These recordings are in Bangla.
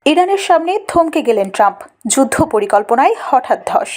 ইরানের সামনে থমকে গেলেন ট্রাম্প। যুদ্ধ পরিকল্পনায় হঠাৎ ধস।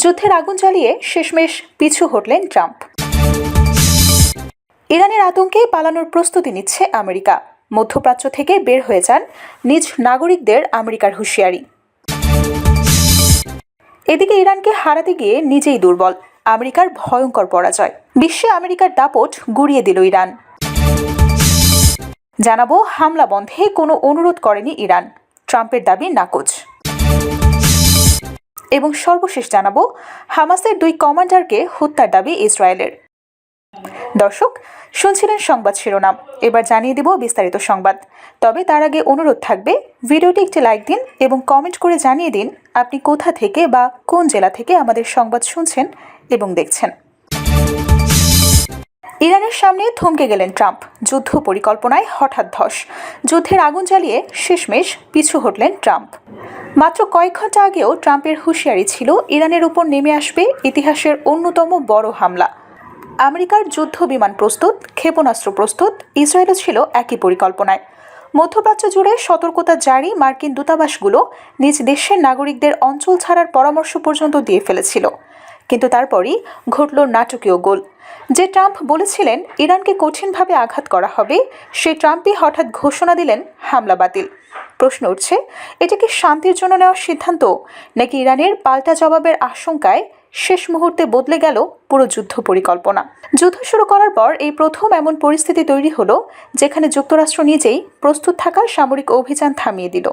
যুদ্ধের আগুন জ্বালিয়ে শেষমেশ পিছু হটলেন ট্রাম্প। ইরানের আতঙ্কে পালানোর প্রস্তুতি নিচ্ছে আমেরিকা। মধ্যপ্রাচ্য থেকে বের হয়ে যান নিজ নাগরিকদের আমেরিকার হুঁশিয়ারি। এদিকে ইরানকে হারাতে গিয়ে নিজেই দুর্বল, আমেরিকার ভয়ঙ্কর পরাজয়। বিশ্বে আমেরিকার দাপট গুড়িয়ে দিল ইরান। জানাবো হামলা বন্ধে কোনো অনুরোধ করেনি ইরান, ট্রাম্পের দাবি নাকচ। এবং সর্বশেষ জানাবো হামাসের 2 কমান্ডারকে হত্যার দাবি ইসরায়েলের। দর্শক, শুনছিলেন সংবাদ শিরোনাম, এবার জানিয়ে দেব বিস্তারিত সংবাদ। তবে তার আগে অনুরোধ থাকবে ভিডিওটি একটি লাইক দিন এবং কমেন্ট করে জানিয়ে দিন আপনি কোথা থেকে বা কোন জেলা থেকে আমাদের সংবাদ শুনছেন এবং দেখছেন। ইরানের সামনে থমকে গেলেন ট্রাম্প। যুদ্ধ পরিকল্পনায় হঠাৎ ধস। যুদ্ধের আগুন জ্বালিয়ে শেষমেশ পিছু হটলেন ট্রাম্প। মাত্র কয়েক ঘন্টা আগেও ট্রাম্পের হুঁশিয়ারি ছিল ইরানের উপর নেমে আসবে ইতিহাসের অন্যতম বড় হামলা। আমেরিকার যুদ্ধ বিমান প্রস্তুত, ক্ষেপণাস্ত্র প্রস্তুত, ইসরায়েলও ছিল একই পরিকল্পনায়। মধ্যপ্রাচ্য জুড়ে সতর্কতা জারি মার্কিন দূতাবাসগুলো নিজ দেশের নাগরিকদের অঞ্চল ছাড়ার পরামর্শ পর্যন্ত দিয়ে ফেলেছিল। কিন্তু তারপরই ঘটল নাটকীয় গোল। যে ট্রাম্প বলেছিলেন ইরানকে কঠিনভাবে আঘাত করা হবে, সেই ট্রাম্পই হঠাৎ ঘোষণা দিলেন হামলা বাতিল। প্রশ্ন উঠছে, এটা কি শান্তির জন্য নেওয়ার সিদ্ধান্ত, নাকি ইরানের পাল্টা জবাবের আশঙ্কায় শেষ মুহূর্তে বদলে গেল পুরো যুদ্ধ পরিকল্পনা? যুদ্ধ শুরু করার পর এই প্রথম এমন পরিস্থিতি তৈরি হলো যেখানে যুক্তরাষ্ট্র নিজেই প্রস্তুত থাকা সামরিক অভিযান থামিয়ে দিল।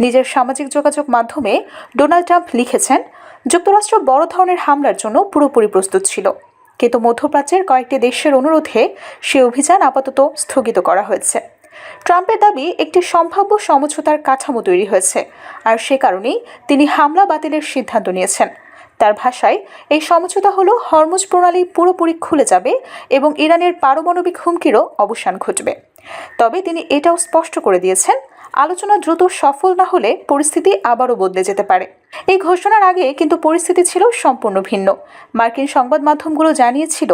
নিজের সামাজিক যোগাযোগ মাধ্যমে ডোনাল্ড ট্রাম্প লিখেছেন, যুক্তরাষ্ট্র বড় ধরনের হামলার জন্য পুরোপুরি প্রস্তুত ছিল, কিন্তু মধ্যপ্রাচ্যের কয়েকটি দেশের অনুরোধে সে অভিযান আপাতত স্থগিত করা হয়েছে। ট্রাম্পের দাবি একটি সম্ভাব্য সমঝোতার কাঠামো তৈরি হয়েছে, আর সে কারণেই তিনি হামলা বাতিলের সিদ্ধান্ত নিয়েছেন। তার ভাষায়, এই সমঝোতা হলো হরমুজ প্রণালী পুরোপুরি খুলে যাবে এবং ইরানের পারমাণবিক হুমকিরও অবসান ঘটবে। তবে তিনি এটাও স্পষ্ট করে দিয়েছেন, আলোচনা দ্রুত সফল না হলে পরিস্থিতি আবারও বদলে যেতে পারে। এই ঘোষণার আগে কিন্তু পরিস্থিতি ছিল সম্পূর্ণ ভিন্ন। মার্কিন সংবাদ মাধ্যমগুলো জানিয়েছিল,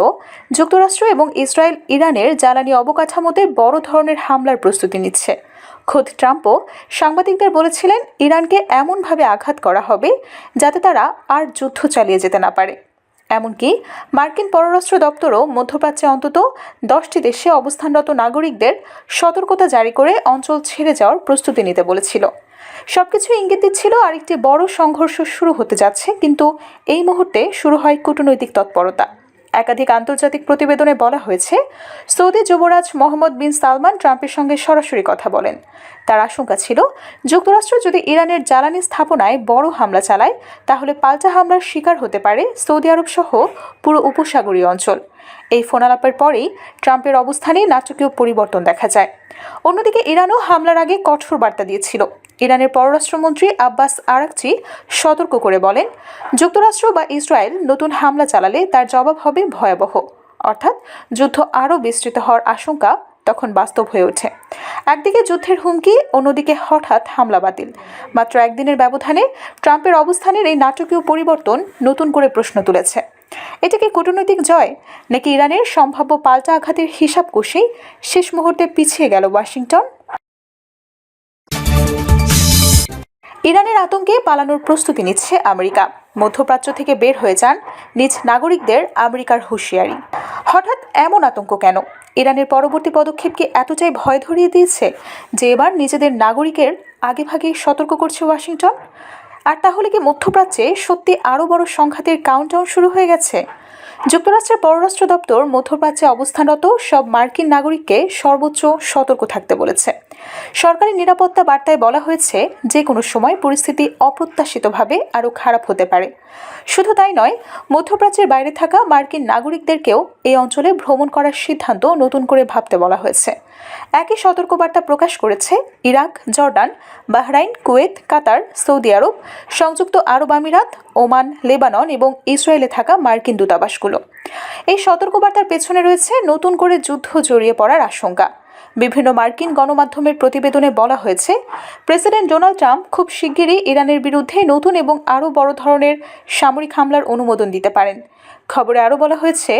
যুক্তরাষ্ট্র এবং ইসরায়েল ইরানের জ্বালানি অবকাঠামোতে বড় ধরনের হামলার প্রস্তুতি নিচ্ছে। খোদ ট্রাম্পও সাংবাদিকদের বলেছিলেন ইরানকে এমনভাবে আঘাত করা হবে যাতে তারা আর যুদ্ধ চালিয়ে যেতে না পারে। এমনকি মার্কিন পররাষ্ট্র দপ্তরও মধ্যপ্রাচ্যে অন্তত 10টি দেশে অবস্থানরত নাগরিকদের সতর্কতা জারি করে অঞ্চল ছেড়ে যাওয়ার প্রস্তুতি নিতে বলেছিল। সবকিছু ইঙ্গিত দিচ্ছিল আরেকটি বড় সংঘর্ষ শুরু হতে যাচ্ছে, কিন্তু এই মুহূর্তে শুরু হয় কূটনৈতিক তৎপরতা। একাধিক আন্তর্জাতিক প্রতিবেদনে বলা হয়েছে, সৌদি যুবরাজ মোহাম্মদ বিন সালমান ট্রাম্পের সঙ্গে সরাসরি কথা বলেন। তার আশঙ্কা ছিল, যুক্তরাষ্ট্র যদি ইরানের জ্বালানি স্থাপনায় বড় হামলা চালায় তাহলে পাল্টা হামলার শিকার হতে পারে সৌদি আরব সহ পুরো উপসাগরীয় অঞ্চল। এই ফোনালাপের পরেই ট্রাম্পের অবস্থানে নাটকীয় পরিবর্তন দেখা যায়। অন্যদিকে ইরানও হামলার আগে কঠোর বার্তা দিয়েছিল। ইরানের পররাষ্ট্রমন্ত্রী আব্বাস আরাকচি সতর্ক করে বলেন, যুক্তরাষ্ট্র বা ইসরায়েল নতুন হামলা চালালে তার জবাব হবে ভয়াবহ। অর্থাৎ যুদ্ধ আরও বিস্তৃত হওয়ার আশঙ্কা তখন বাস্তব হয়ে ওঠে। একদিকে যুদ্ধের হুমকি, অন্যদিকে হঠাৎ হামলা বাতিল। মাত্র একদিনের ব্যবধানে ট্রাম্পের অবস্থানের এই নাটকীয় পরিবর্তন নতুন করে প্রশ্ন তুলেছে। এটা কি কূটনৈতিক জয়, নাকি ইরানের সম্ভাব্য পাল্টা আঘাতের হিসাব কষেই শেষ মুহূর্তে পিছিয়ে গেল ওয়াশিংটন? ইরানের আতঙ্কে পালানোর প্রস্তুতি নিচ্ছে আমেরিকা। মধ্যপ্রাচ্য থেকে বের হয়ে যান নিজ নাগরিকদের আমেরিকার হুঁশিয়ারি। হঠাৎ এমন আতঙ্ক কেন? ইরানের পরবর্তী পদক্ষেপ কি এতটাই ভয় ধরিয়ে দিয়েছে যে এবার নিজেদের নাগরিকের আগেভাগেই সতর্ক করছে ওয়াশিংটন? আর তাহলে কি মধ্যপ্রাচ্যে সত্যি আরও বড় সংঘাতের কাউন্টডাউন শুরু হয়ে গেছে? যুক্তরাষ্ট্রের পররাষ্ট্র দপ্তর মধ্যপ্রাচ্যে অবস্থানরত সব মার্কিন নাগরিককে সর্বোচ্চ সতর্ক থাকতে বলেছে। সরকারি নিরাপত্তা বার্তায় বলা হয়েছে, যে কোনো সময় পরিস্থিতি অপ্রত্যাশিতভাবে আরও খারাপ হতে পারে। শুধু তাই নয়, মধ্যপ্রাচ্যের বাইরে থাকা মার্কিন নাগরিকদেরকেও এই অঞ্চলে ভ্রমণ করার সিদ্ধান্ত নতুন করে ভাবতে বলা হয়েছে। একই সতর্কবার্তা প্রকাশ করেছে ইরাক, জর্ডান, বাহরাইন, কুয়েত, কাতার, সৌদি আরব, সংযুক্ত আরব আমিরাত, ওমান, লেবানন এবং ইসরায়েলে থাকা মার্কিন দূতাবাসগুলো। এই সতর্কবার্তার পেছনে রয়েছে নতুন করে যুদ্ধ জড়িয়ে পড়ার আশঙ্কা। বিভিন্ন মার্কিন গণমাধ্যমের প্রতিবেদনে বলা হয়েছে, প্রেসিডেন্ট ডোনাল্ড ট্রাম্প খুব শিগগিরই ইরানের বিরুদ্ধে নতুন এবং আরও বড় ধরনের সামরিক হামলার অনুমোদন দিতে পারেন। খবরে আরও বলা হয়েছে,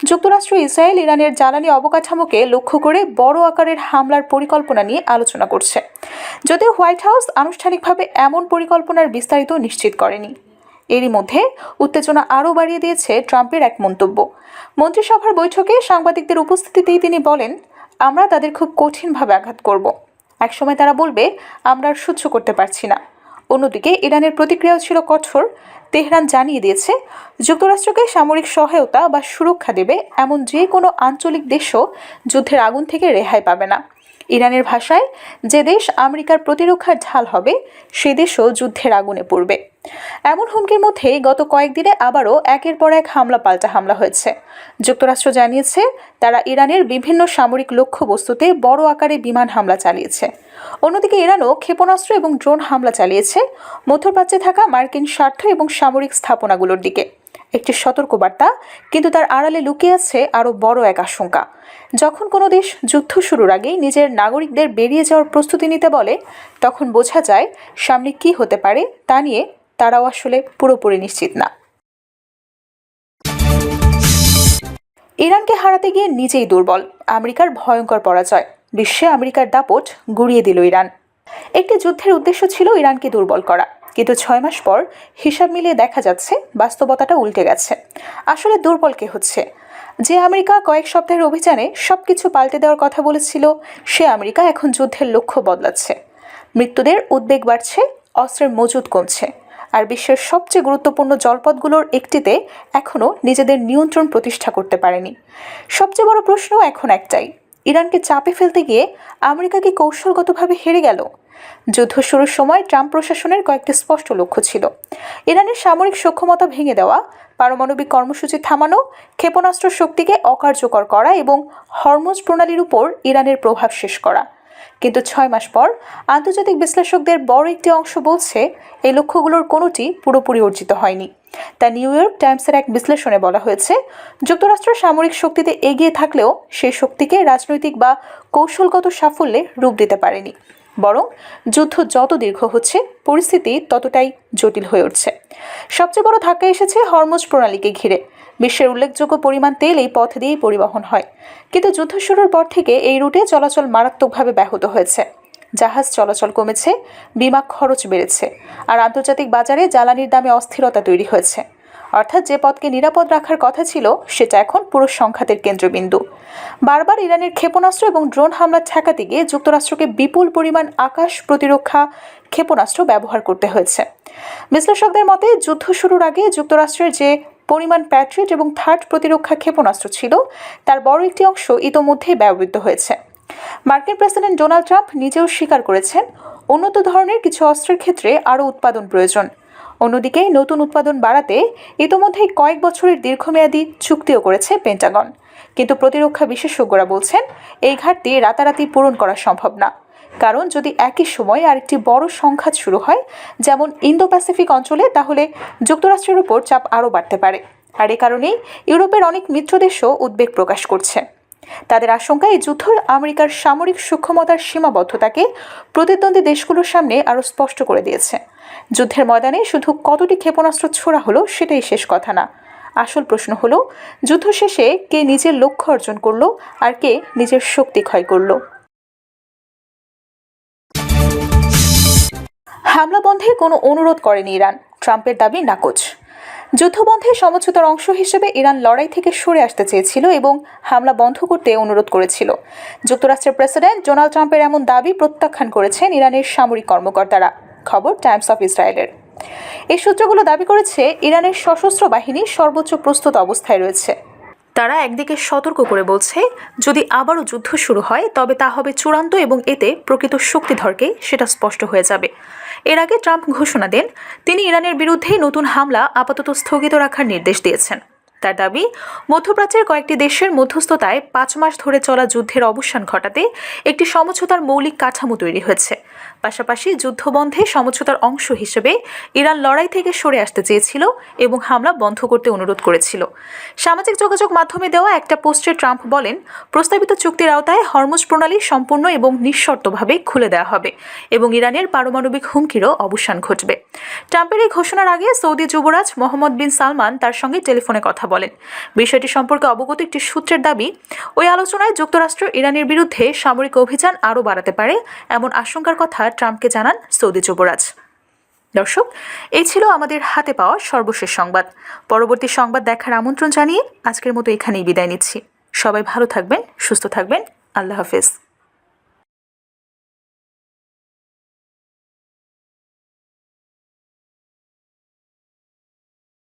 যুক্তরাষ্ট্র ইসরায়েল ইরানের জ্বালানি অবকাঠামোকে লক্ষ্য করে বড় আকারের হামলার পরিকল্পনা নিয়ে আলোচনা করছে। যদিও হোয়াইট হাউস আনুষ্ঠানিকভাবে এমন পরিকল্পনার বিস্তারিত নিশ্চিত করেনি। এরই মধ্যে উত্তেজনা আরও বাড়িয়ে দিয়েছে ট্রাম্পের এক মন্তব্য। মন্ত্রিসভার বৈঠকে সাংবাদিকদের উপস্থিতিতেই তিনি বলেন, আমরা তাদের খুব কঠিনভাবে আঘাত করব। একসময় তারা বলবে আমরা আর সহ্য করতে পারছি না। অন্যদিকে ইরানের প্রতিক্রিয়াও ছিল কঠোর। তেহরান জানিয়ে দিয়েছে যুক্তরাষ্ট্রকে সামরিক সহায়তা বা সুরক্ষা দেবে এমন যে কোনো আঞ্চলিক দেশও যুদ্ধের আগুন থেকে রেহাই পাবে না। ইরানের ভাষায়, যে দেশ আমেরিকার প্রতিরক্ষার ঢাল হবে সে দেশও যুদ্ধের আগুনে পড়বে। এমন হুমকির মধ্যেই গত কয়েকদিনে আবারও একের পর এক হামলা পাল্টা হামলা হয়েছে। যুক্তরাষ্ট্র জানিয়েছে তারা ইরানের বিভিন্ন সামরিক লক্ষ্যবস্তুতে বড় আকারে বিমান হামলা চালিয়েছে। অন্যদিকে ইরানও ক্ষেপণাস্ত্র এবং ড্রোন হামলা চালিয়েছে মধ্যপ্রাচ্যে থাকা মার্কিন স্বার্থ এবং সামরিক স্থাপনাগুলোর দিকে। একটি সতর্কবার্তা, কিন্তু তার আড়ালে লুকিয়ে আছে আরও বড় এক আশঙ্কা। যখন কোনো দেশ যুদ্ধ শুরুর আগেই নিজের নাগরিকদের বেরিয়ে যাওয়ার প্রস্তুতি নিতে বলে, তখন বোঝা যায় সামনে কী হতে পারে তা নিয়ে তারাও আসলে পুরোপুরি নিশ্চিত না। ইরানকে হারাতে গিয়ে নিজেই দুর্বল, আমেরিকার ভয়ঙ্কর পরাজয়। বিশ্বে আমেরিকার দাপট গুঁড়িয়ে দিল ইরান। একটি যুদ্ধের উদ্দেশ্য ছিল ইরানকে দুর্বল করা, কিন্তু 6 মাস পর হিসাব মিলিয়ে দেখা যাচ্ছে বাস্তবতাটা উল্টে গেছে। আসলে দুর্বল কে হচ্ছে? যে আমেরিকা কয়েক সপ্তাহের অভিযানে সবকিছু পাল্টে দেওয়ার কথা বলেছিল, সে আমেরিকা এখন যুদ্ধের লক্ষ্য বদলাচ্ছে। মৃত্যুদের উদ্বেগ বাড়ছে, অস্ত্রের মজুদ কমছে, আর বিশ্বের সবচেয়ে গুরুত্বপূর্ণ জলপথগুলোর একটিতে এখনও নিজেদের নিয়ন্ত্রণ প্রতিষ্ঠা করতে পারেনি। সবচেয়ে বড় প্রশ্ন এখন একটাই, ইরানকে চাপে ফেলতে গিয়ে আমেরিকা কি কৌশলগতভাবে হেরে গেল? যুদ্ধ শুরুর সময় ট্রাম্প প্রশাসনের কয়েকটি স্পষ্ট লক্ষ্য ছিল: ইরানের সামরিক সক্ষমতা ভেঙে দেওয়া, পারমাণবিক কর্মসূচি থামানো, ক্ষেপণাস্ত্র শক্তিকে অকার্যকর করা এবং হরমুজ প্রণালীর উপর ইরানের প্রভাব শেষ করা। কিন্তু 6 মাস পর আন্তর্জাতিক বিশ্লেষকদের বড় একটি অংশ বলছে এই লক্ষ্যগুলোর কোনোটি পুরোপুরি অর্জিত হয়নি। তা নিউ ইয়র্ক টাইমসের এক বিশ্লেষণে বলা হয়েছে, যুক্তরাষ্ট্র সামরিক শক্তিতে এগিয়ে থাকলেও সেই শক্তিকে রাজনৈতিক বা কৌশলগত সাফল্যে রূপ দিতে পারেনি। বরং যুদ্ধ যত দীর্ঘ হচ্ছে, পরিস্থিতি ততটাই জটিল হয়ে উঠছে। সবচেয়ে বড় ধাক্কা এসেছে হরমুজ প্রণালীকে ঘিরে। বিশ্বের উল্লেখযোগ্য পরিমাণ তেল এই পথ দিয়েই পরিবহন হয়, কিন্তু যুদ্ধ শুরুর পর থেকে এই রুটে চলাচল মারাত্মকভাবে ব্যাহত হয়েছে। জাহাজ চলাচল কমেছে, বিমা খরচ বেড়েছে, আর আন্তর্জাতিক বাজারে জ্বালানির দামে অস্থিরতা তৈরি হয়েছে। অর্থাৎ যে পথকে নিরাপদ রাখার কথা ছিল, সেটা এখন পুরো সংঘাতের কেন্দ্রবিন্দু। বারবার ইরানের ক্ষেপণাস্ত্র এবং ড্রোন হামলা ঠেকাতে গিয়ে যুক্তরাষ্ট্রকে বিপুল পরিমাণ আকাশ প্রতিরক্ষা ক্ষেপণাস্ত্র ব্যবহার করতে হয়েছে। বিশ্লেষকদের মতে, যুদ্ধ শুরুর আগে যুক্তরাষ্ট্রের যে পরিমাণ প্যাট্রিয়ট এবং থার্ড প্রতিরক্ষা ক্ষেপণাস্ত্র ছিল, তার বড় একটি অংশ ইতোমধ্যেই ব্যবহৃত হয়েছে। মার্কিন প্রেসিডেন্ট ডোনাল্ড ট্রাম্প নিজেও স্বীকার করেছেন উন্নত ধরনের কিছু অস্ত্রের ক্ষেত্রে আরও উৎপাদন প্রয়োজন। অন্যদিকে নতুন উৎপাদন বাড়াতে ইতোমধ্যেই কয়েক বছরের দীর্ঘমেয়াদী চুক্তিও করেছে পেন্টাগন। কিন্তু প্রতিরক্ষা বিশেষজ্ঞরা বলছেন এই ঘাটতি রাতারাতি পূরণ করা সম্ভব না। কারণ যদি একই সময়ে আরেকটি বড় সংঘাত শুরু হয়, যেমন ইন্দো প্যাসিফিক অঞ্চলে, তাহলে যুক্তরাষ্ট্রের উপর চাপ আরও বাড়তে পারে। আর এ কারণেই ইউরোপের অনেক মিত্র দেশও উদ্বেগ প্রকাশ করছে। তাদের আশঙ্কা, এই যুদ্ধ আমেরিকার সামরিক সক্ষমতার সীমাবদ্ধতাকে প্রতিদ্বন্দ্বী দেশগুলোর সামনে আরও স্পষ্ট করে দিয়েছে। যুদ্ধের ময়দানে শুধু কতটি ক্ষেপণাস্ত্র ছোড়া হলো সেটাই শেষ কথা না। আসল প্রশ্ন হলো, যুদ্ধ শেষে কে নিজের লক্ষ্য অর্জন করলো আর কে নিজের শক্তি ক্ষয় করলো। হামলা বন্ধে কোনো অনুরোধ করেনি ইরান, ট্রাম্পের দাবি নাকচ। যুদ্ধবন্ধে সমঝোতার অংশ হিসেবে ইরান লড়াই থেকে সরে আসতে চেয়েছিল এবং হামলা বন্ধ করতে অনুরোধ করেছিল। যুক্তরাষ্ট্রের প্রেসিডেন্ট ডোনাল্ড ট্রাম্পের এমন দাবি প্রত্যাখ্যান করেছেন ইরানের সামরিক কর্মকর্তারা। খবর টাইমস অফ ইসরায়েলের। এই সূত্রগুলো দাবি করেছে ইরানের সশস্ত্র বাহিনী সর্বোচ্চ প্রস্তুত অবস্থায় রয়েছে। তারা একদিকে সতর্ক করে বলছে, যদি আবারও যুদ্ধ শুরু হয় তবে তা হবে চূড়ান্ত এবং এতে প্রকৃত শক্তিধরকে সেটা স্পষ্ট হয়ে যাবে। এর আগে ট্রাম্প ঘোষণা দেন তিনি ইরানের বিরুদ্ধে নতুন হামলা আপাতত স্থগিত রাখার নির্দেশ দিয়েছেন। তার দাবি, মধ্যপ্রাচ্যের কয়েকটি দেশের মধ্যস্থতায় 5 মাস ধরে চলা যুদ্ধের অবসান ঘটাতে একটি সমঝোতার মৌলিক কাঠামো তৈরি হয়েছে। পাশাপাশি যুদ্ধবন্ধে সমঝোতার অংশ হিসেবে ইরান লড়াই থেকে সরে আসতে চেয়েছিল এবং হামলা বন্ধ করতে অনুরোধ করেছিল। সামাজিক যোগাযোগ মাধ্যমে দেওয়া একটা পোস্টে ট্রাম্প বলেন, প্রস্তাবিত চুক্তির আওতায় হরমুজ প্রণালী সম্পূর্ণ এবং নিঃশর্তভাবে খুলে দেওয়া হবে এবং ইরানের পারমাণবিক হুমকিরও অবসান ঘটবে। ট্রাম্পের এই ঘোষণার আগে সৌদি যুবরাজ মোহাম্মদ বিন সালমান তার সঙ্গে টেলিফোনে কথা বলেন। বিষয়টি সম্পর্কে অবগত একটি সূত্রের দাবি, ওই আলোচনায় যুক্তরাষ্ট্র ইরানের বিরুদ্ধে সামরিক অভিযান আরও বাড়াতে পারে এমন আশঙ্কার কথা ট্রাম্পকে জানান সৌদি যুবরাজ। দর্শক, এই ছিল আমাদের হাতে পাওয়া সর্বশেষ সংবাদ। পরবর্তী সংবাদ দেখার আমন্ত্রণ জানিয়ে আজকের মতো এখানেই বিদায় নিচ্ছি। সবাই ভালো থাকবেন, সুস্থ থাকবেন। আল্লাহ হাফেজ।